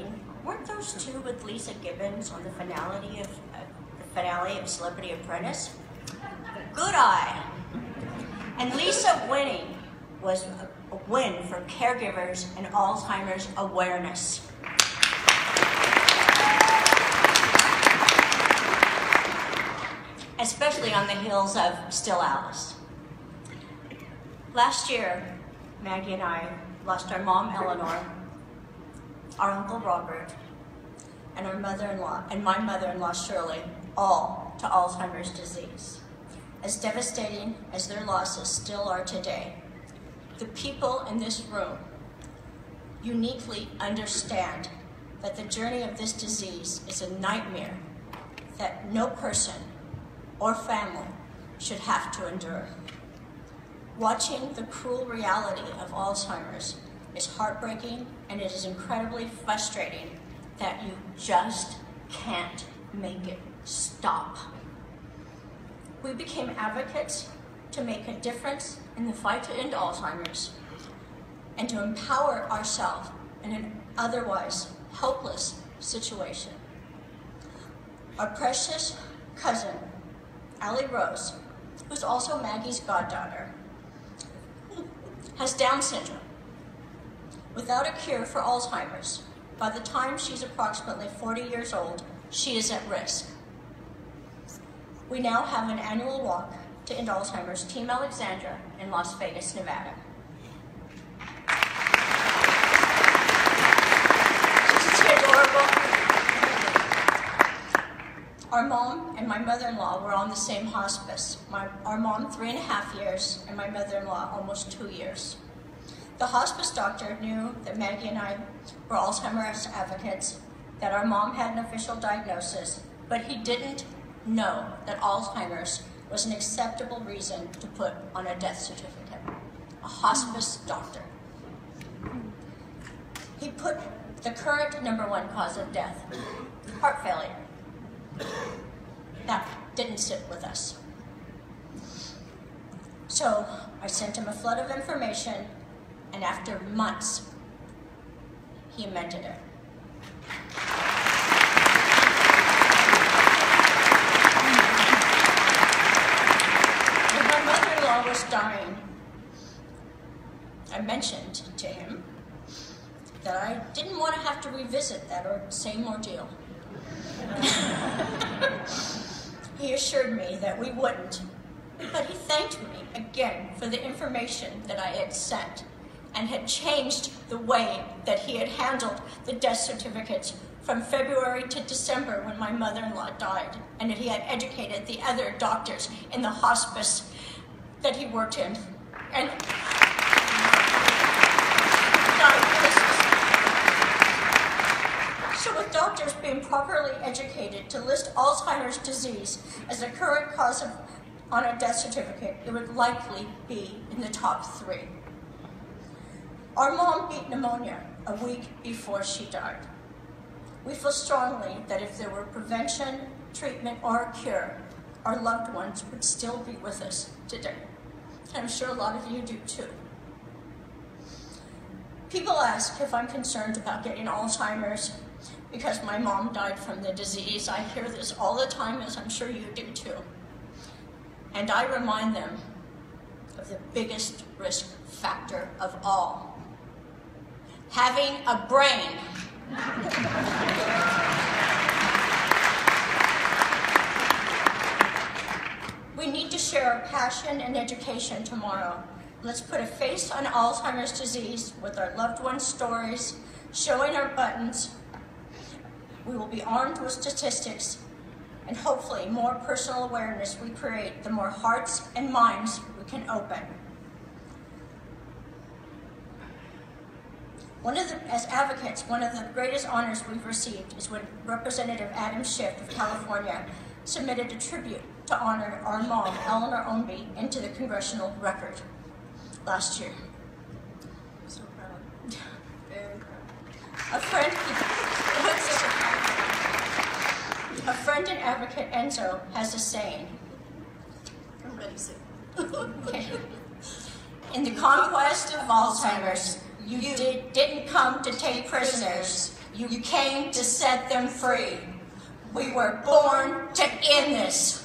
mean, weren't those two with Lisa Gibbons on the finale of Celebrity Apprentice? Good eye. And Lisa winning was a win for caregivers and Alzheimer's awareness. Especially on the heels of Still Alice. Last year, Maggie and I lost our mom, Eleanor, our uncle, Robert, and our mother-in-law, and my mother-in-law, Shirley, all to Alzheimer's disease. As devastating as their losses still are today, the people in this room uniquely understand that the journey of this disease is a nightmare that no person or family should have to endure. Watching the cruel reality of Alzheimer's is heartbreaking, and it is incredibly frustrating that you just can't make it stop. We became advocates to make a difference in the fight to end Alzheimer's and to empower ourselves in an otherwise helpless situation. Our precious cousin, Allie Rose, who's also Maggie's goddaughter, has Down syndrome. Without a cure for Alzheimer's, by the time she's approximately 40 years old, she is at risk. We now have an annual walk to end Alzheimer's, Team Alexandra, in Las Vegas, Nevada. Isn't she adorable? Our mom and my mother-in-law were on the same hospice. Our mom 3.5 years, and my mother-in-law almost 2 years. The hospice doctor knew that Maggie and I were Alzheimer's advocates, that our mom had an official diagnosis, but he didn't know that Alzheimer's was an acceptable reason to put on a death certificate. A hospice doctor. He put the current #1 cause of death, heart failure. That didn't sit with us. So I sent him a flood of information, and after months, he amended it. When my mother-in-law was dying, I mentioned to him that I didn't want to have to revisit that same ordeal. He assured me that we wouldn't, but he thanked me again for the information that I had sent and had changed the way that he had handled the death certificates from February to December when my mother-in-law died, and that he had educated the other doctors in the hospice that he worked in. And so with doctors being properly educated to list Alzheimer's disease as a current cause on a death certificate, it would likely be in the top 3. Our mom beat pneumonia a week before she died. We feel strongly that if there were prevention, treatment, or a cure, our loved ones would still be with us today. And I'm sure a lot of you do too. People ask if I'm concerned about getting Alzheimer's because my mom died from the disease. I hear this all the time, as I'm sure you do too. And I remind them of the biggest risk factor of all: having a brain. We need to share our passion and education tomorrow. Let's put a face on Alzheimer's disease with our loved ones' stories, showing our buttons. We will be armed with statistics, and hopefully more personal awareness we create, the more hearts and minds we can open. As advocates, one of the greatest honors we've received is when Representative Adam Schiff of California submitted a tribute to honor our mom, Eleanor Ownbey, into the congressional record last year. I'm so proud. Very proud. A friend and advocate, Enzo, has a saying. I'm ready to. Okay. In the conquest of Alzheimer's, you didn't come to take prisoners. You came to set them free. We were born to end this.